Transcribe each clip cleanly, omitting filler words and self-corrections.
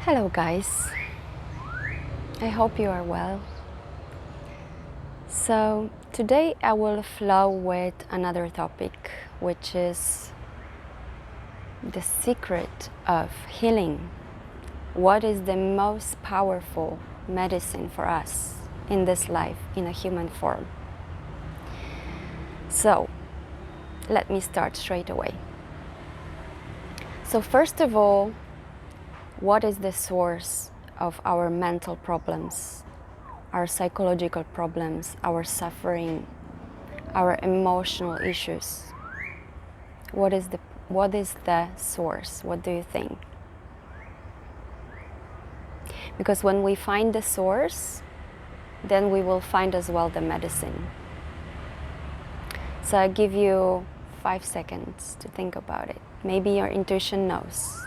Hello guys, I hope you are well. So today I will flow with another topic, which is the secret of healing. What is the most powerful medicine for us in this life in a human form? So let me start straight away. So first of all, what is the source of our mental problems, our psychological problems, our suffering, our emotional issues? What is the source? What do you think? Because when we find the source, then we will find as well the medicine. So I give you 5 seconds to think about it. Maybe your intuition knows.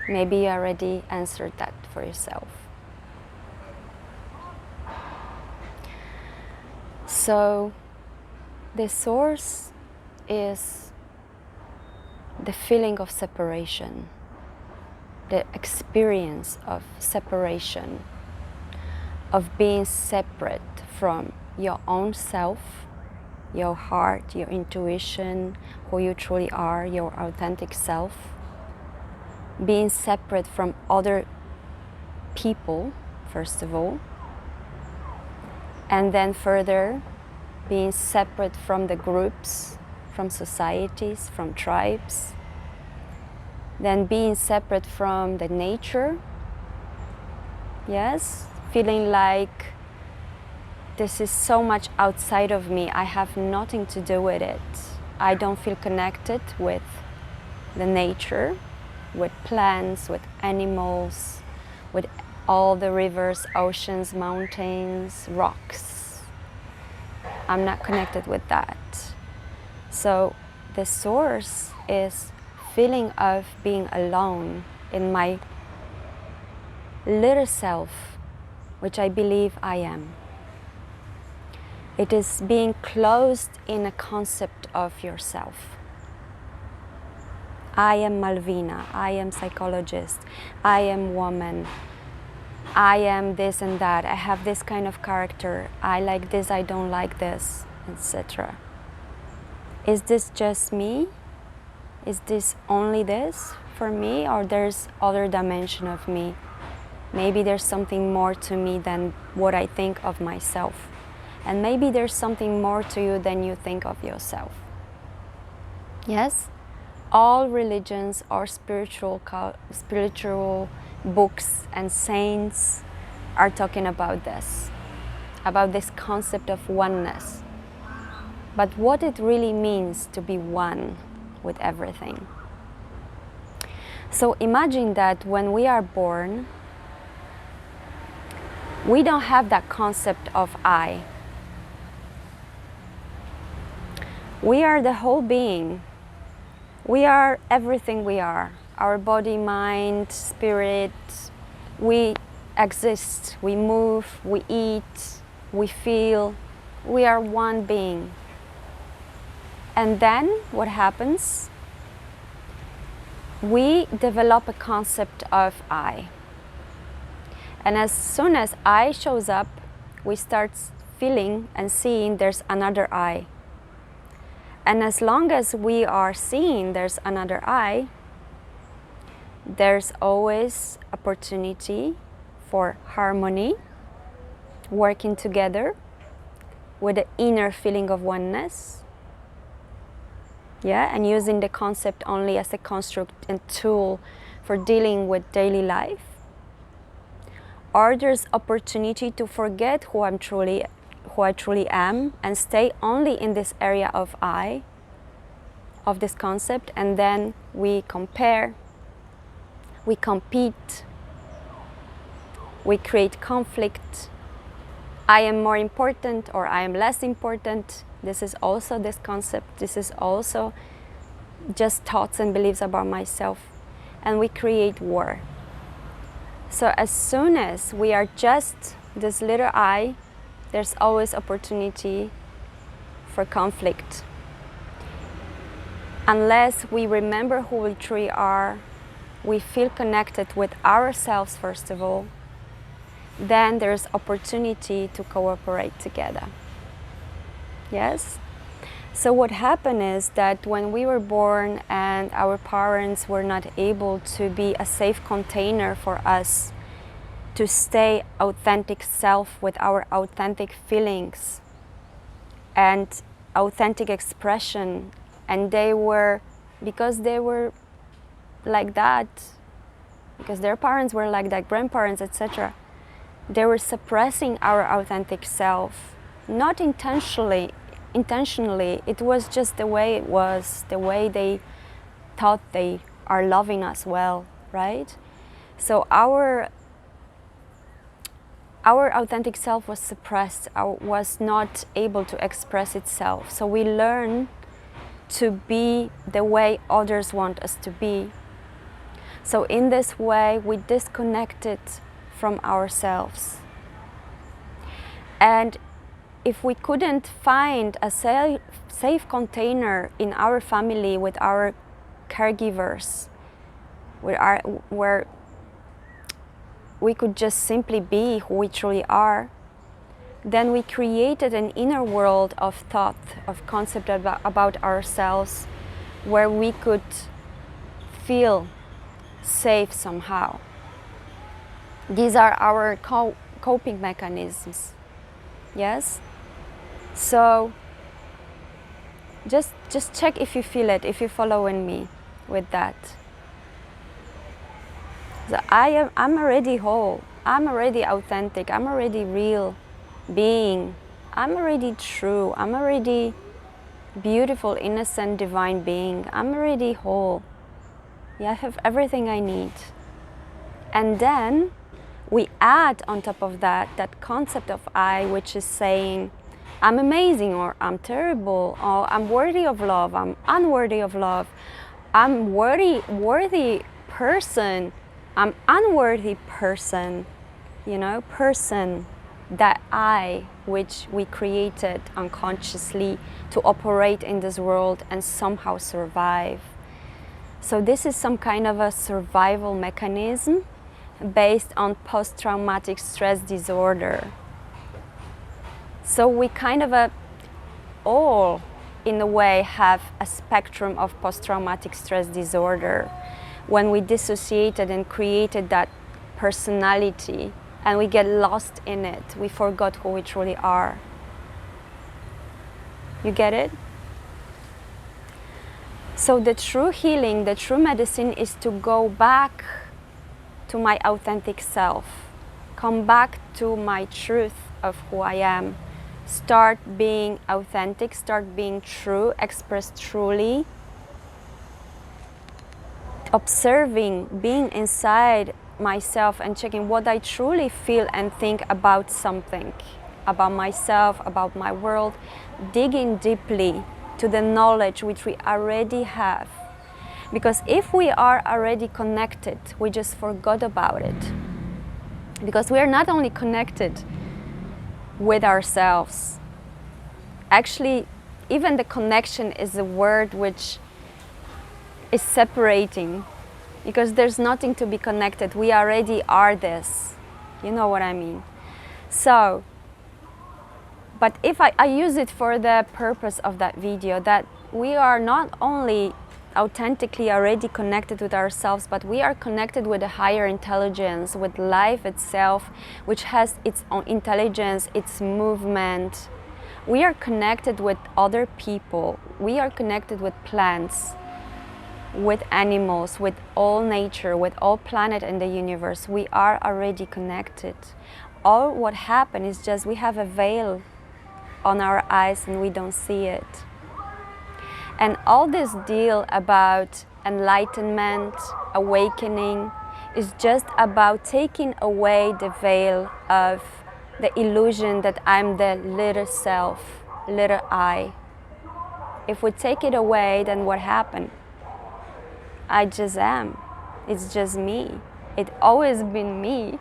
Maybe you already answered that for yourself. So the source is the feeling of separation, the experience of separation, of being separate from your own self, your heart, your intuition, who you truly are, your authentic self. Being separate from other people, first of all, and then further being separate from the groups, from societies, from tribes, then being separate from the nature, yes, feeling like this is so much outside of me, I have nothing to do with it, I don't feel connected with the nature, with plants, with animals, with all the rivers, oceans, mountains, rocks. I'm not connected with that. So the source is feeling of being alone in my little self, which I believe I am. It is being closed in a concept of yourself. I am Malvina, I am psychologist, I am woman, I am this and that, I have this kind of character, I like this, I don't like this, etc. Is this just me? Is this only this for me, or there's other dimension of me? Maybe there's something more to me than what I think of myself. And maybe there's something more to you than you think of yourself. Yes? All religions or spiritual books and saints are talking about this concept of oneness. But what it really means to be one with everything. So imagine that when we are born, we don't have that concept of I. We are the whole being. We are everything we are. Our body, mind, spirit. We exist, we move, we eat, we feel. We are one being. And then what happens? We develop a concept of I. And as soon as I shows up, we start feeling and seeing there's another I. And as long as we are seeing there's another I, there's always opportunity for harmony, working together with the inner feeling of oneness. Yeah, and using the concept only as a construct and tool for dealing with daily life. Or there's opportunity to forget who I truly am and stay only in this area of I, of this concept, and then we compare, we compete, we create conflict. I am more important or I am less important. This is also this concept. This is also just thoughts and beliefs about myself. And we create war. So as soon as we are just this little I, there's always opportunity for conflict. Unless we remember who we truly are we feel connected with ourselves first of all, then there's opportunity to cooperate together. Yes? So what happened is that when we were born and our parents were not able to be a safe container for us to stay authentic self with our authentic feelings and authentic expression, and because they were like that, because their parents were like that, grandparents, etc., they were suppressing our authentic self, not intentionally, it was just the way it was, the way they thought they are loving us well, right? So our authentic self was suppressed, was not able to express itself. So we learn to be the way others want us to be. So in this way, we disconnected from ourselves. And if we couldn't find a safe container in our family with our caregivers, where we could just simply be who we truly are, then we created an inner world of thought, of concept about ourselves, where we could feel safe somehow. These are our coping mechanisms. Yes? So just check if you feel it, if you're following me with that. So I'm already whole, I'm already authentic, I'm already real being, I'm already true, I'm already beautiful, innocent, divine being, I'm already whole. Yeah, I have everything I need. And then we add on top of that concept of I, which is saying I'm amazing, or I'm terrible, or I'm worthy of love, I'm unworthy of love, I'm worthy person, I'm unworthy person, you know, person, that I, which we created unconsciously to operate in this world and somehow survive. So this is some kind of a survival mechanism based on post-traumatic stress disorder. So we kind of all, in a way, have a spectrum of post-traumatic stress disorder when we dissociated and created that personality and we get lost in it. We forgot who we truly are. You get it? So the true healing, the true medicine is to go back to my authentic self, come back to my truth of who I am, start being authentic, start being true, express truly, observing, being inside myself and checking what I truly feel and think about something, about myself, about my world, digging deeply to the knowledge which we already have. Because if we are already connected, we just forgot about it. Because we are not only connected with ourselves, actually, even the connection is a word which is separating, because there's nothing to be connected. We already are this. You know what I mean? So, but if I use it for the purpose of that video, that we are not only authentically already connected with ourselves, but we are connected with a higher intelligence, with life itself, which has its own intelligence, its movement. We are connected with other people. We are connected with plants, with animals, with all nature, with all planet in the universe. We are already connected. All what happened is just we have a veil on our eyes and we don't see it. And all this deal about enlightenment, awakening, is just about taking away the veil of the illusion that I'm the little self, little I. If we take it away, then what happened? I just am. It's just me. It's always been me.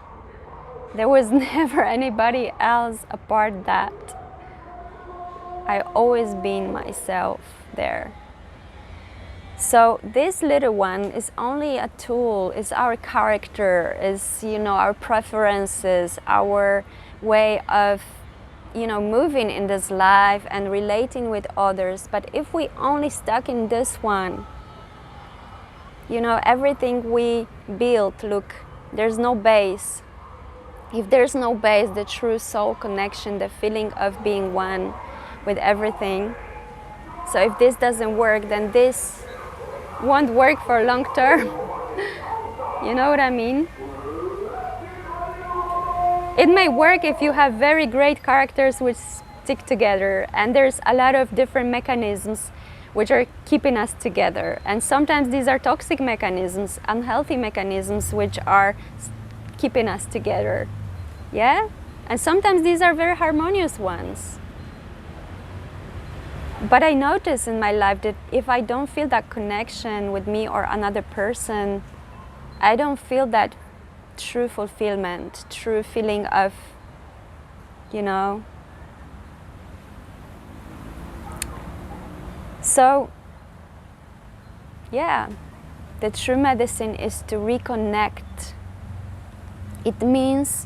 There was never anybody else apart that. I always been myself there. So this little one is only a tool, is our character, is, you know, our preferences, our way of, you know, moving in this life and relating with others. But if we only stuck in this one, you know, everything we build, look, there's no base. If there's no base, the true soul connection, the feeling of being one with everything. So if this doesn't work, then this won't work for long term. You know what I mean? It may work if you have very great characters which stick together, and there's a lot of different mechanisms which are keeping us together. And sometimes these are toxic mechanisms, unhealthy mechanisms which are keeping us together. Yeah? And sometimes these are very harmonious ones. But I notice in my life that if I don't feel that connection with me or another person, I don't feel that true fulfillment, true feeling of, you know. So, yeah, the true medicine is to reconnect. It means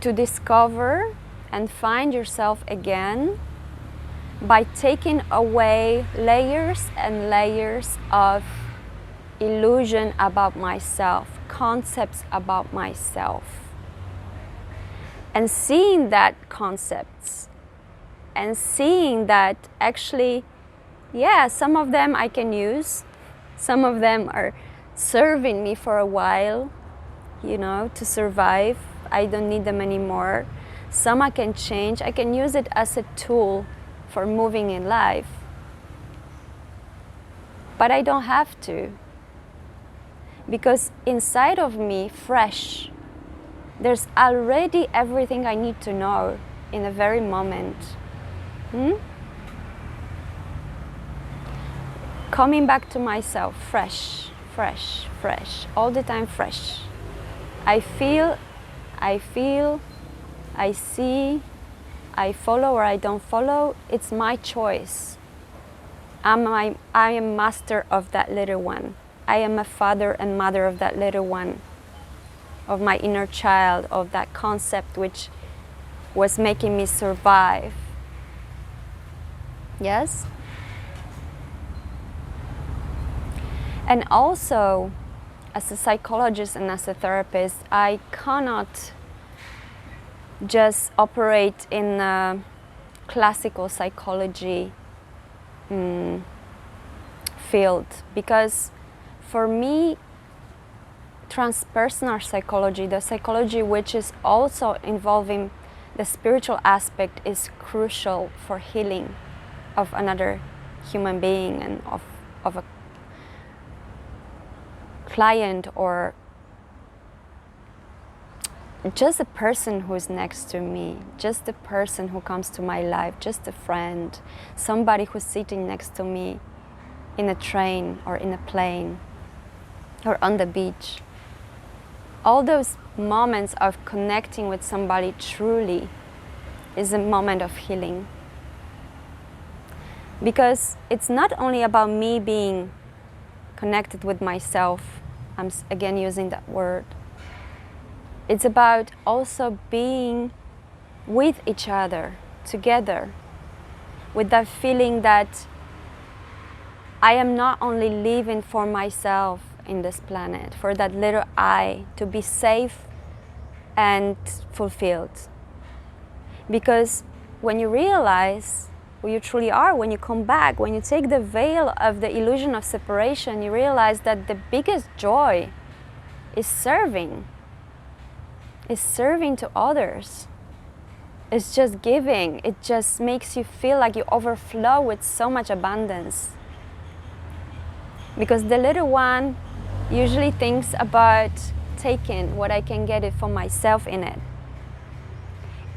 to discover and find yourself again by taking away layers and layers of illusion about myself, concepts about myself, and seeing that concepts and seeing that actually, yeah, some of them I can use, some of them are serving me for a while, you know, to survive. I don't need them anymore. Some I can change. I can use it as a tool for moving in life. But I don't have to. Because inside of me, fresh, there's already everything I need to know in a very moment. Coming back to myself, fresh, fresh, fresh, all the time fresh. I feel, I see, I follow or I don't follow, it's my choice. I am master of that little one. I am a father and mother of that little one, of my inner child, of that concept which was making me survive. Yes? And also, as a psychologist and as a therapist, I cannot just operate in a classical psychology field, because for me, transpersonal psychology, the psychology which is also involving the spiritual aspect, is crucial for healing of another human being and of a client, or just a person who's next to me, just the person who comes to my life, just a friend, somebody who's sitting next to me in a train or in a plane or on the beach. All those moments of connecting with somebody truly is a moment of healing. Because it's not only about me being connected with myself, I'm again using that word. It's about also being with each other, together, with that feeling that I am not only living for myself in this planet, for that little I, to be safe and fulfilled. Because when you realize who you truly are, when you come back, when you take the veil of the illusion of separation, you realize that the biggest joy is serving. Is serving to others. It's just giving. It just makes you feel like you overflow with so much abundance. Because the little one usually thinks about taking what I can get it for myself in it.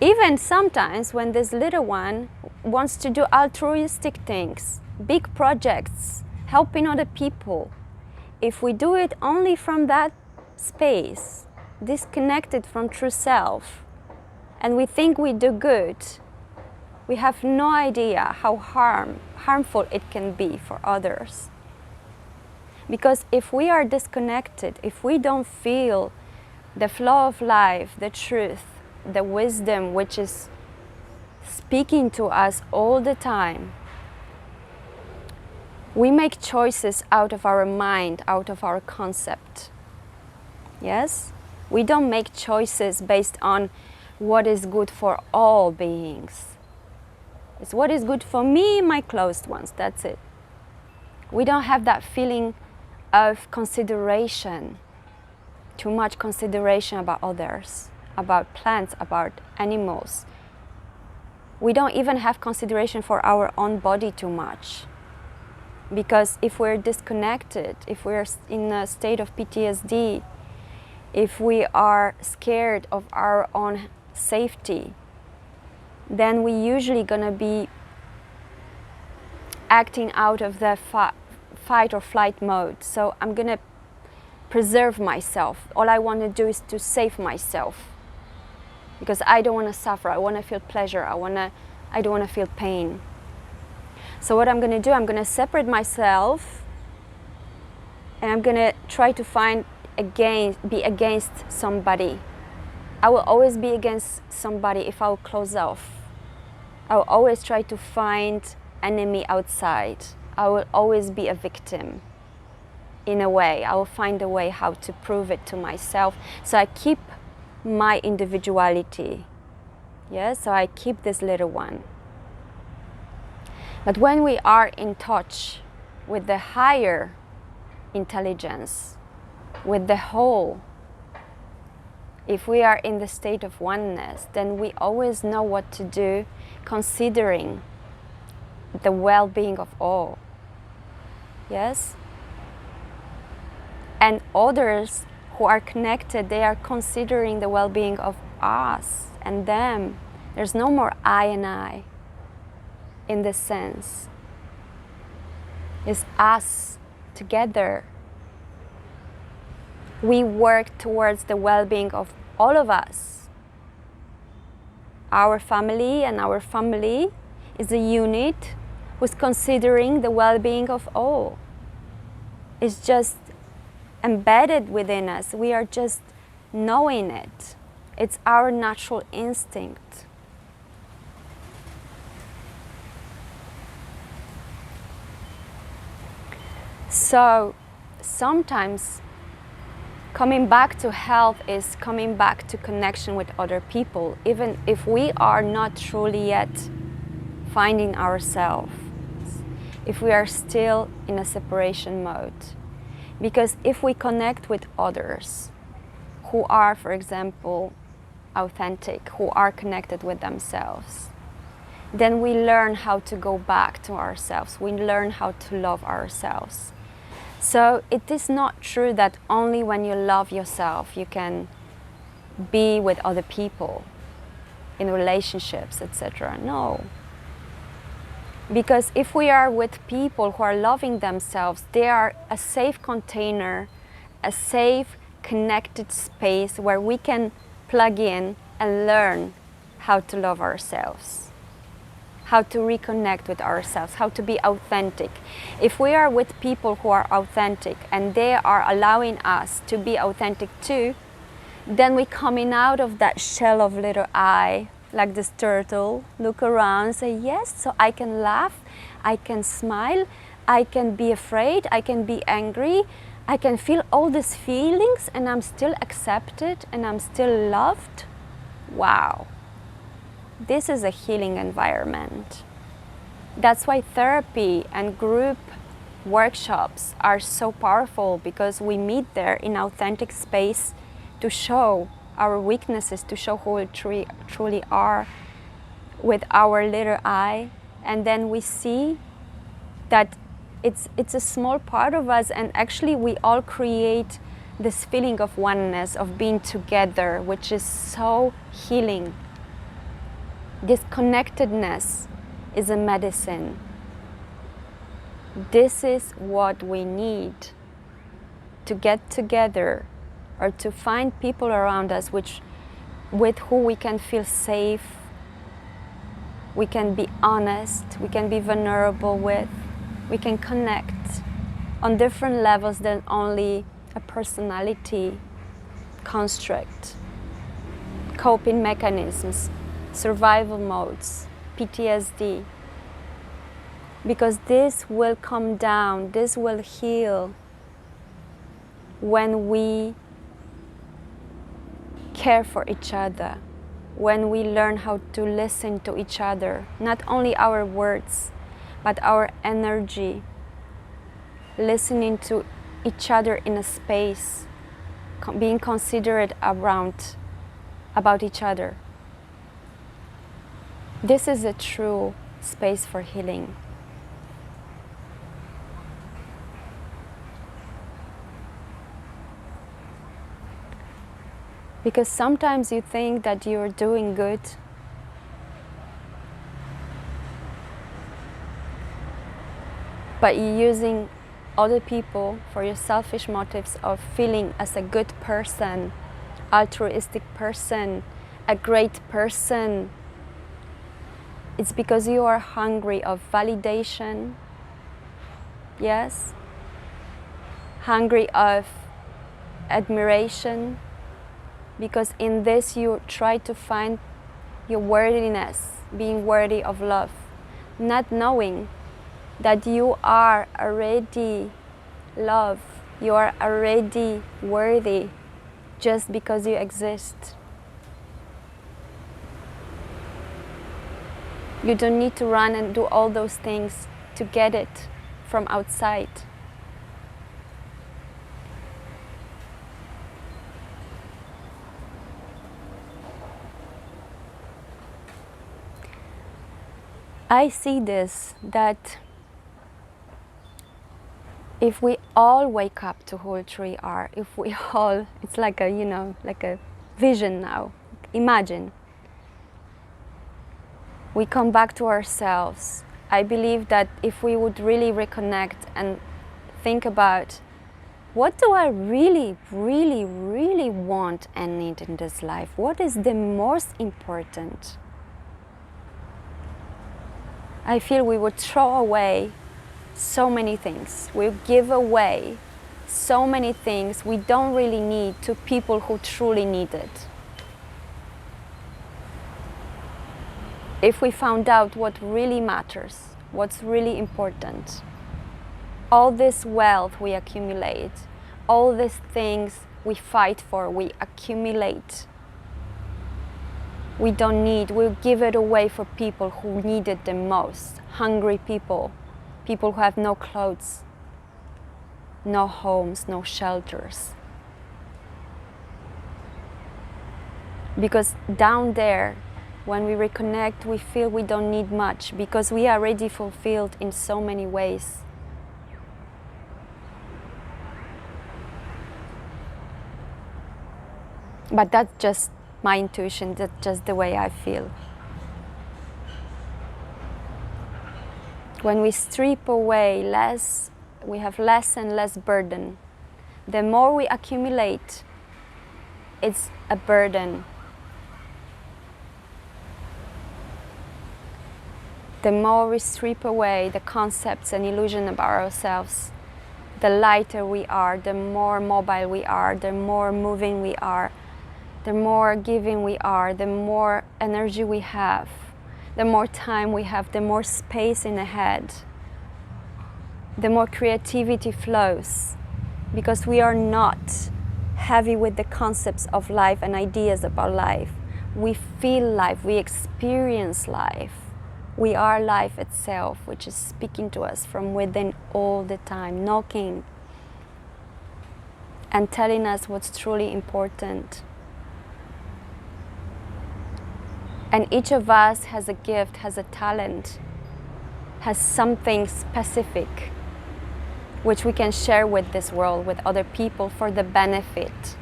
Even sometimes when this little one wants to do altruistic things, big projects, helping other people, if we do it only from that space, disconnected from true self, and we think we do good, we have no idea how harmful it can be for others. Because if we are disconnected, if we don't feel the flow of life, the truth, the wisdom which is speaking to us all the time, we make choices out of our mind, out of our concept. Yes? We don't make choices based on what is good for all beings. It's what is good for me, my closed ones, that's it. We don't have that feeling of consideration, too much consideration about others, about plants, about animals. We don't even have consideration for our own body too much. Because if we're disconnected, if we're in a state of PTSD, if we are scared of our own safety, then we usually gonna be acting out of the fight or flight mode. So I'm gonna preserve myself. All I want to do is to save myself, because I don't want to suffer. I want to feel pleasure. I don't want to feel pain. So what I'm going to do, I'm going to separate myself, and I'm going to try to be against somebody. I will always be against somebody if I will close off. I will always try to find enemy outside. I will always be a victim. In a way, I will find a way how to prove it to myself. So I keep my individuality. Yeah, so I keep this little one. But when we are in touch with the higher intelligence, with the whole, if we are in the state of oneness, then we always know what to do, considering the well-being of all. Yes? And others who are connected, they are considering the well-being of us and them. There's no more I and I in this sense. It's us together. We work towards the well-being of all of us. Our family and our family is a unit who's considering the well-being of all. It's just embedded within us. We are just knowing it. It's our natural instinct. So sometimes coming back to health is coming back to connection with other people, even if we are not truly yet finding ourselves, if we are still in a separation mode. Because if we connect with others who are, for example, authentic, who are connected with themselves, then we learn how to go back to ourselves. We learn how to love ourselves. So it is not true that only when you love yourself you can be with other people in relationships, etc. No. Because if we are with people who are loving themselves, they are a safe container, a safe, connected space where we can plug in and learn how to love ourselves, how to reconnect with ourselves, how to be authentic. If we are with people who are authentic and they are allowing us to be authentic too, then we're coming out of that shell of little I, like this turtle, look around, say yes, so I can laugh, I can smile, I can be afraid, I can be angry, I can feel all these feelings and I'm still accepted and I'm still loved. Wow. This is a healing environment. That's why therapy and group workshops are so powerful, because we meet there in authentic space to show our weaknesses, to show who we truly are with our little I, and then we see that it's a small part of us, and actually we all create this feeling of oneness, of being together, which is so healing. This connectedness is a medicine. This is what we need to get together, or to find people around us with who we can feel safe, we can be honest, we can be vulnerable with, we can connect. on different levels than only a personality construct, coping mechanisms, survival modes, PTSD. Because this will come down, this will heal when we care for each other, when we learn how to listen to each other, not only our words, but our energy, listening to each other in a space, being considerate about each other. This is a true space for healing. Because sometimes you think that you're doing good, but you're using other people for your selfish motives of feeling as a good person, altruistic person, a great person. It's because you are hungry of validation, yes? Hungry of admiration, because in this you try to find your worthiness, being worthy of love, not knowing that you are already love, you are already worthy just because you exist. You don't need to run and do all those things to get it from outside. I see this, that if we all wake up to who we truly are, if we all, it's like a, like a vision now. Imagine. We come back to ourselves. I believe that if we would really reconnect and think about what do I really, really, really want and need in this life? What is the most important? I feel we would throw away so many things. We give away so many things we don't really need to people who truly need it. If we found out what really matters, what's really important, all this wealth we accumulate, all these things we fight for, we accumulate, we don't need, we'll give it away for people who need it the most. Hungry people, people who have no clothes, no homes, no shelters. Because down there, when we reconnect, we feel we don't need much because we are already fulfilled in so many ways. But that's just my intuition, that's just the way I feel. When we strip away less, we have less and less burden. The more we accumulate, it's a burden. The more we strip away the concepts and illusion about ourselves, the lighter we are, the more mobile we are, the more moving we are, the more giving we are, the more energy we have, the more time we have, the more space in the head, the more creativity flows, because we are not heavy with the concepts of life and ideas about life. We feel life, we experience life. We are life itself, which is speaking to us from within all the time, knocking and telling us what's truly important. And each of us has a gift, has a talent, has something specific which we can share with this world, with other people for the benefit,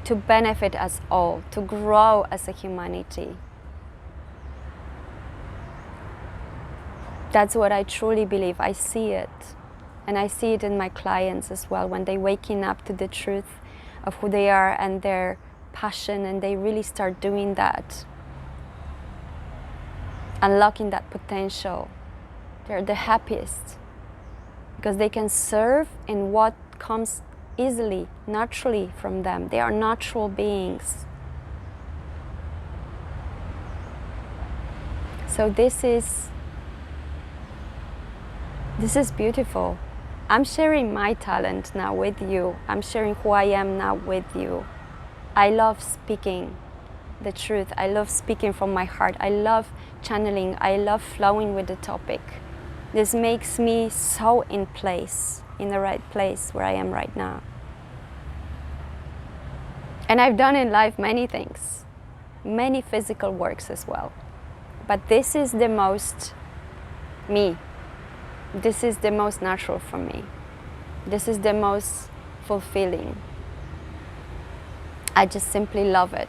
to benefit us all, to grow as a humanity. That's what I truly believe. I see it. And I see it in my clients as well, when they're waking up to the truth of who they are and their passion, and they really start doing that, unlocking that potential. They're the happiest. because they can serve in what comes easily, naturally from them. They are natural beings. So this is beautiful. I'm sharing my talent now with you. I'm sharing who I am now with you. I love speaking the truth. I love speaking from my heart. I love channeling. I love flowing with the topic. This makes me so in place, in the right place where I am right now. And I've done in life many things, many physical works as well. But this is the most me. This is the most natural for me. This is the most fulfilling. I just simply love it.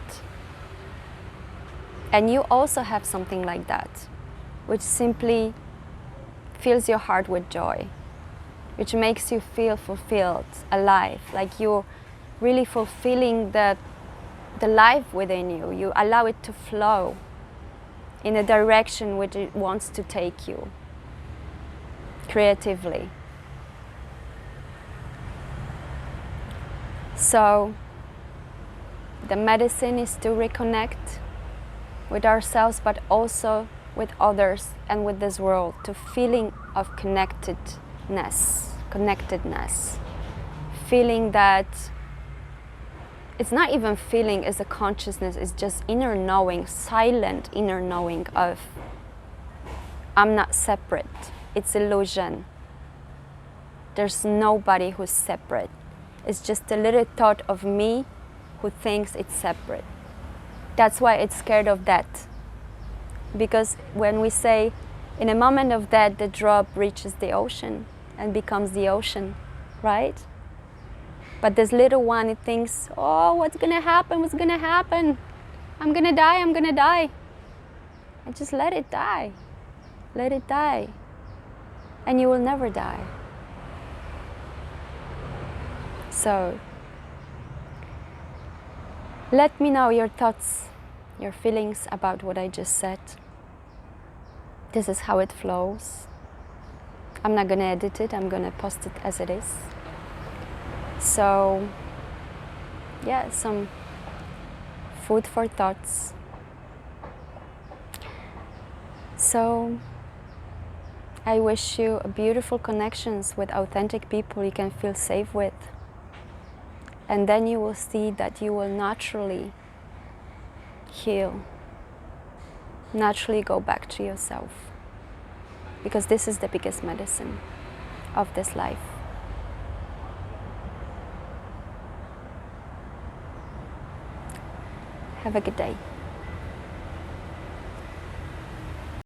And you also have something like that, which simply fills your heart with joy, which makes you feel fulfilled, alive, like you're really fulfilling the life within you. You allow it to flow in a direction which it wants to take you creatively. So the medicine is to reconnect with ourselves, but also with others and with this world, to feeling of connectedness, feeling that it's not even feeling, it's a consciousness, it's just inner knowing, silent inner knowing of I'm not separate. It's illusion. There's nobody who's separate. It's just a little thought of me who thinks it's separate. That's why it's scared of death. Because when we say in a moment of death, the drop reaches the ocean and becomes the ocean, right? But this little one, it thinks, oh, what's gonna happen? What's gonna happen? I'm gonna die, I'm gonna die. And just let it die. Let it die. And you will never die. So, let me know your thoughts, your feelings about what I just said. This is how it flows. I'm not gonna edit it, I'm gonna post it as it is. So, yeah, some food for thoughts. So, I wish you beautiful connections with authentic people you can feel safe with. And then you will see that you will naturally heal, naturally go back to yourself. Because this is the biggest medicine of this life. Have a good day.